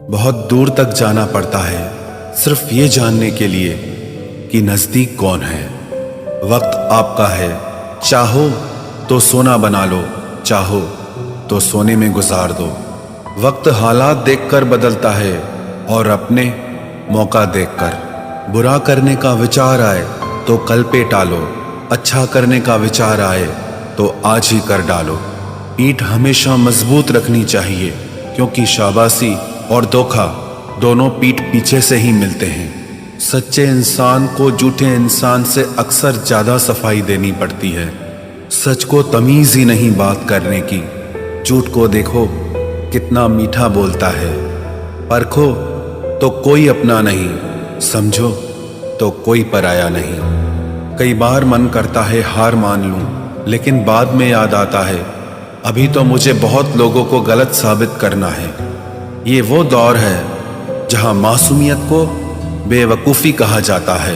बहुत दूर तक जाना पड़ता है सिर्फ ये जानने के लिए कि नजदीक कौन है। वक्त आपका है, चाहो तो सोना बना लो, चाहो तो सोने में गुजार दो। वक्त हालात देखकर बदलता है और अपने मौका देखकर। बुरा करने का विचार आए तो कल पे टालो, अच्छा करने का विचार आए तो आज ही कर डालो। पीठ हमेशा मजबूत रखनी चाहिए, क्योंकि शाबाशी और धोखा दोनों पीठ पीछे से ही मिलते हैं। सच्चे इंसान को झूठे इंसान से अक्सर ज्यादा सफाई देनी पड़ती है। सच को तमीज ही नहीं बात करने की। झूठ को देखो कितना मीठा बोलता है। परखो तो कोई अपना नहीं, समझो तो कोई पराया नहीं। कई बार मन करता है हार मान लूं, लेकिन बाद में याद आता है अभी तो मुझे बहुत लोगों को गलत साबित करना है। ये वो दौर है जहां मासूमियत को बेवकूफ़ी कहा जाता है।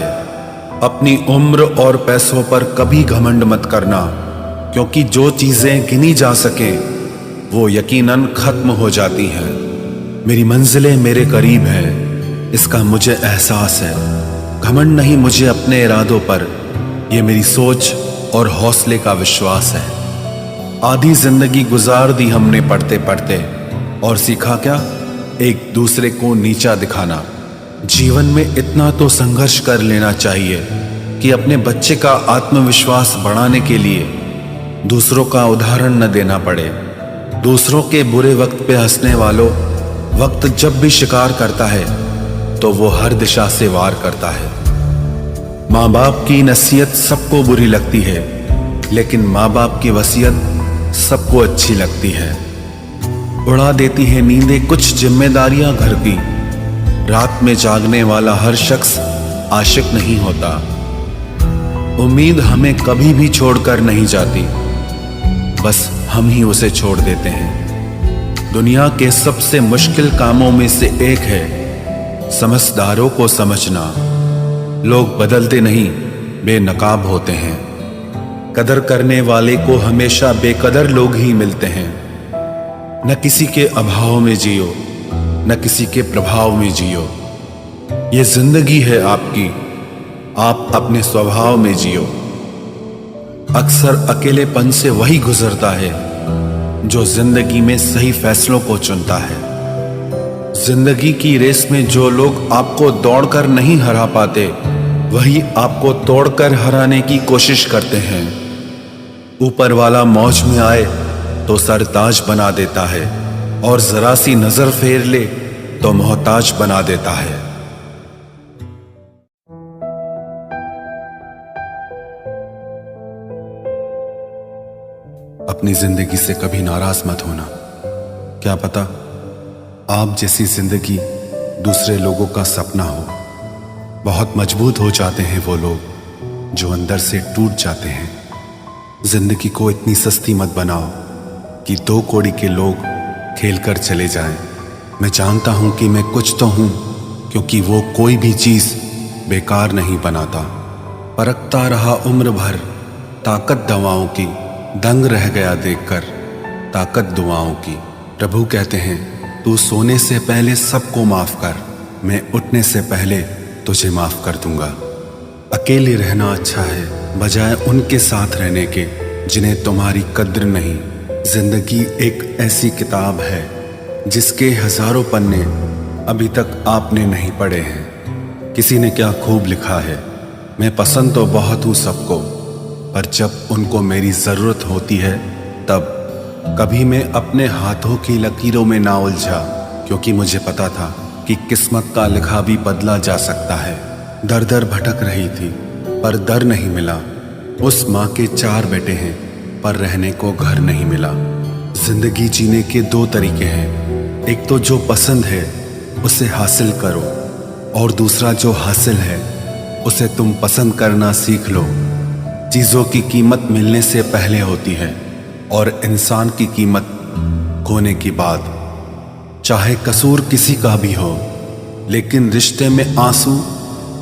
अपनी उम्र और पैसों पर कभी घमंड मत करना, क्योंकि जो चीज़ें गिनी जा सके वो यकीनन खत्म हो जाती हैं। मेरी मंजिलें मेरे करीब है, इसका मुझे एहसास है। घमंड नहीं मुझे अपने इरादों पर, ये मेरी सोच और हौसले का विश्वास है। आधी जिंदगी गुजार दी हमने पढ़ते पढ़ते, और सीखा क्या? एक दूसरे को नीचा दिखाना। जीवन में इतना तो संघर्ष कर लेना चाहिए कि अपने बच्चे का आत्मविश्वास बढ़ाने के लिए दूसरों का उदाहरण न देना पड़े। दूसरों के बुरे वक्त पे हंसने वालों, वक्त जब भी शिकार करता है तो वो हर दिशा से वार करता है। माँ बाप की नसीहत सबको बुरी लगती है, लेकिन माँ बाप की वसीयत सबको अच्छी लगती है। उड़ा देती है नींदें कुछ जिम्मेदारियां घर की। रात में जागने वाला हर शख्स आशिक नहीं होता। उम्मीद हमें कभी भी छोड़कर नहीं जाती, बस हम ही उसे छोड़ देते हैं। दुनिया के सबसे मुश्किल कामों में से एक है समझदारों को समझना। लोग बदलते नहीं, बेनकाब होते हैं। कदर करने वाले को हमेशा बेकदर लोग ही मिलते हैं। न किसी के अभाव में जियो, न किसी के प्रभाव में जियो। ये जिंदगी है आपकी, आप अपने स्वभाव में जियो। अक्सर अकेलेपन से वही गुजरता है जो जिंदगी में सही फैसलों को चुनता है। जिंदगी की रेस में जो लोग आपको दौड़कर नहीं हरा पाते, वही आपको तोड़कर हराने की कोशिश करते हैं। ऊपर वाला मौज में आए तो सरताज बना देता है, और जरा सी नजर फेर ले तो मोहताज बना देता है। अपनी जिंदगी से कभी नाराज मत होना। क्या पता आप जैसी जिंदगी दूसरे लोगों का सपना हो। बहुत मजबूत हो जाते हैं वो लोग जो अंदर से टूट जाते हैं। जिंदगी को इतनी सस्ती मत बनाओ कि 2 कौड़ी के लोग खेल कर चले जाएं। मैं जानता हूं कि मैं कुछ तो हूं, क्योंकि वो कोई भी चीज बेकार नहीं बनाता। परखता रहा उम्र भर ताकत दवाओं की, दंग रह गया देखकर ताकत दुआओं की। प्रभु कहते हैं तू सोने से पहले सबको माफ कर, मैं उठने से पहले तुझे माफ कर दूंगा। अकेले रहना अच्छा है बजाय उनके साथ रहने के जिन्हें तुम्हारी कद्र नहीं। जिंदगी एक ऐसी किताब है जिसके हजारों पन्ने अभी तक आपने नहीं पढ़े हैं। किसी ने क्या खूब लिखा है, मैं पसंद तो बहुत हूँ सबको, पर जब उनको मेरी जरूरत होती है तब। कभी मैं अपने हाथों की लकीरों में ना उलझा, क्योंकि मुझे पता था कि किस्मत का लिखा भी बदला जा सकता है। दर दर भटक रही थी पर दर नहीं मिला। उस माँ के 4 बेटे हैं पर रहने को घर नहीं मिला। जिंदगी जीने के 2 तरीके हैं, एक तो जो पसंद है उसे हासिल करो, और दूसरा जो हासिल है उसे तुम पसंद करना सीख लो। चीज़ों की कीमत मिलने से पहले होती है, और इंसान की कीमत खोने की बाद। चाहे कसूर किसी का भी हो, लेकिन रिश्ते में आंसू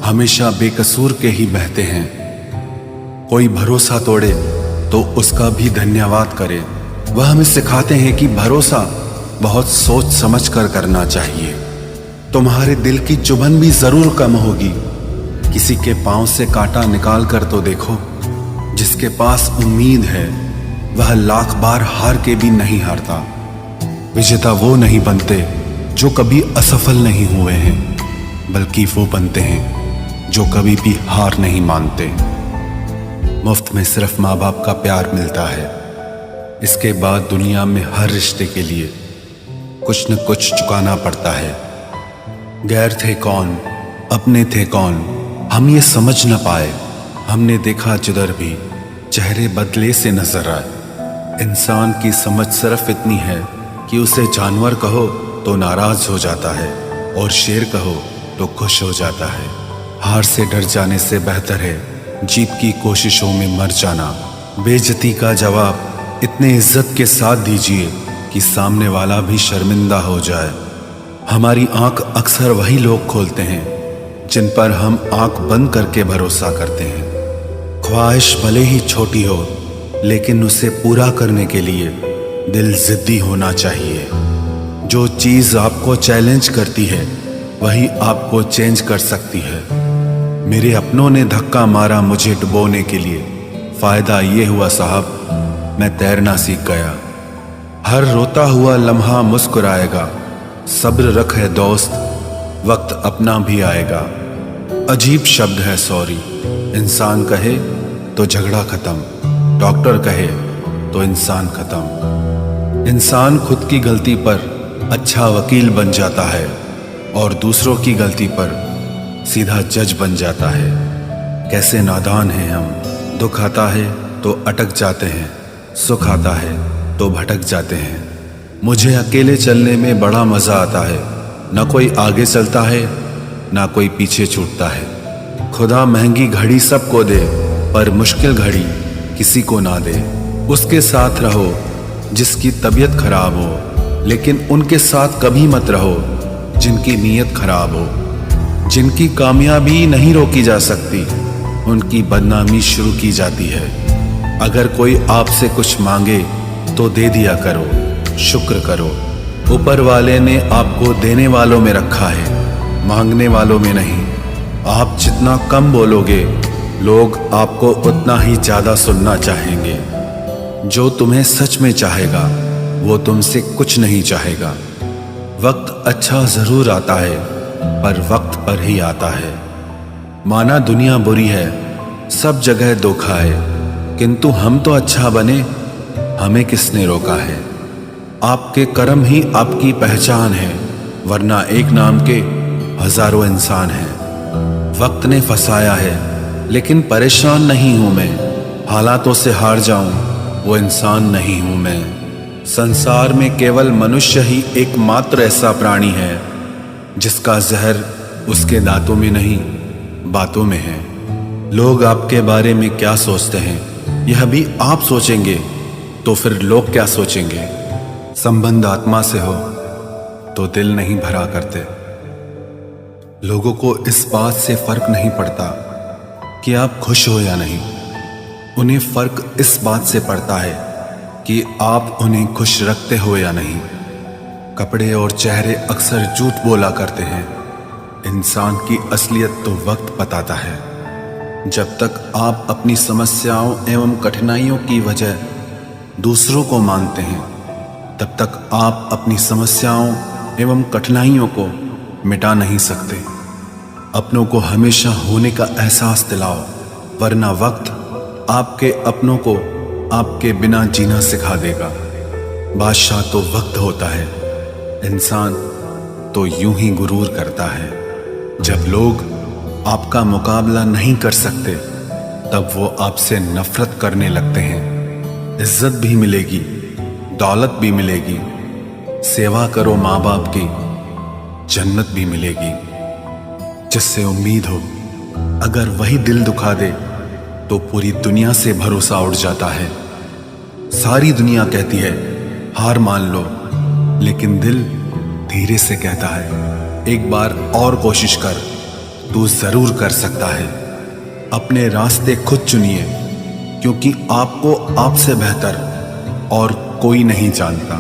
हमेशा बेकसूर के ही बहते हैं। कोई भरोसा तोड़े तो उसका भी धन्यवाद करे। वह हमें सिखाते हैं कि भरोसा बहुत सोच समझ कर करना चाहिए। तुम्हारे दिल की चुभन भी जरूर कम होगी। किसी के पांव से कांटा निकाल कर तो देखो। जिसके पास उम्मीद है वह लाख बार हार के भी नहीं हारता। विजेता वो नहीं बनते जो कभी असफल नहीं हुए हैं, बल्कि वो बनते हैं जो कभी भी हार नहीं मानते। मुफ्त में सिर्फ माँ बाप का प्यार मिलता है। इसके बाद दुनिया में हर रिश्ते के लिए कुछ न कुछ चुकाना पड़ता है। गैर थे कौन, अपने थे कौन, हम ये समझ न पाए। हमने देखा जिधर भी चेहरे बदले से नजर आए। इंसान की समझ सिर्फ इतनी है कि उसे जानवर कहो तो नाराज हो जाता है और शेर कहो तो खुश हो जाता है। हार से डर जाने से बेहतर है जीत की कोशिशों में मर जाना। बेइज्जती का जवाब इतने इज्जत के साथ दीजिए कि सामने वाला भी शर्मिंदा हो जाए। हमारी आंख अक्सर वही लोग खोलते हैं जिन पर हम आंख बंद करके भरोसा करते हैं। ख्वाहिश भले ही छोटी हो, लेकिन उसे पूरा करने के लिए दिल जिद्दी होना चाहिए। जो चीज आपको चैलेंज करती है वही आपको चेंज कर सकती है। मेरे अपनों ने धक्का मारा मुझे डुबोने के लिए। फायदा ये हुआ साहब, मैं तैरना सीख गया। हर रोता हुआ लम्हा मुस्कुराएगा। सब्र रख है दोस्त, वक्त अपना भी आएगा। अजीब शब्द है सॉरी। इंसान कहे तो झगड़ा खत्म, डॉक्टर कहे तो इंसान खत्म। इंसान खुद की गलती पर अच्छा वकील बन जाता है और दूसरों की गलती पर सीधा जज बन जाता है। कैसे नादान हैं हम। दुख आता है तो अटक जाते हैं, सुख आता है तो भटक जाते हैं। मुझे अकेले चलने में बड़ा मजा आता है। ना कोई आगे चलता है ना कोई पीछे छूटता है। खुदा महंगी घड़ी सबको दे पर मुश्किल घड़ी किसी को ना दे। उसके साथ रहो जिसकी तबीयत खराब हो, लेकिन उनके साथ कभी मत रहो जिनकी नीयत खराब हो। जिनकी कामयाबी नहीं रोकी जा सकती, उनकी बदनामी शुरू की जाती है। अगर कोई आपसे कुछ मांगे तो दे दिया करो, शुक्र करो। ऊपर वाले ने आपको देने वालों में रखा है, मांगने वालों में नहीं। आप जितना कम बोलोगे, लोग आपको उतना ही ज्यादा सुनना चाहेंगे। जो तुम्हें सच में चाहेगा वो तुमसे कुछ नहीं चाहेगा। वक्त अच्छा जरूर आता है पर वक्त पर ही आता है। माना दुनिया बुरी है, सब जगह धोखा है, किंतु हम तो अच्छा बने, हमें किसने रोका है। आपके कर्म ही आपकी पहचान है, वरना एक नाम के हजारों इंसान हैं। वक्त ने फंसाया है लेकिन परेशान नहीं हूं मैं। हालातों से हार जाऊं वो इंसान नहीं हूं मैं। संसार में केवल मनुष्य ही एकमात्र ऐसा प्राणी है जिसका जहर उसके दांतों में नहीं बातों में है। लोग आपके बारे में क्या सोचते हैं यह भी आप सोचेंगे तो फिर लोग क्या सोचेंगे। संबंध आत्मा से हो तो दिल नहीं भरा करते। लोगों को इस बात से फर्क नहीं पड़ता कि आप खुश हो या नहीं। उन्हें फर्क इस बात से पड़ता है कि आप उन्हें खुश रखते हो या नहीं। कपड़े और चेहरे अक्सर झूठ बोला करते हैं। इंसान की असलियत तो वक्त बताता है। जब तक आप अपनी समस्याओं एवं कठिनाइयों की वजह दूसरों को मानते हैं, तब तक आप अपनी समस्याओं एवं कठिनाइयों को मिटा नहीं सकते। अपनों को हमेशा होने का एहसास दिलाओ, वरना वक्त आपके अपनों को आपके बिना जीना सिखा देगा। बादशाह तो वक्त होता है, इंसान तो यूं ही गुरूर करता है। जब लोग आपका मुकाबला नहीं कर सकते, तब वो आपसे नफरत करने लगते हैं। इज्जत भी मिलेगी, दौलत भी मिलेगी। सेवा करो माँ बाप की, जन्नत भी मिलेगी। जिससे उम्मीद हो, अगर वही दिल दुखा दे तो पूरी दुनिया से भरोसा उड़ जाता है। सारी दुनिया कहती है हार मान लो, लेकिन दिल धीरे से कहता है एक बार और कोशिश कर, तू जरूर कर सकता है। अपने रास्ते खुद चुनिए, क्योंकि आपको आपसे बेहतर और कोई नहीं जानता।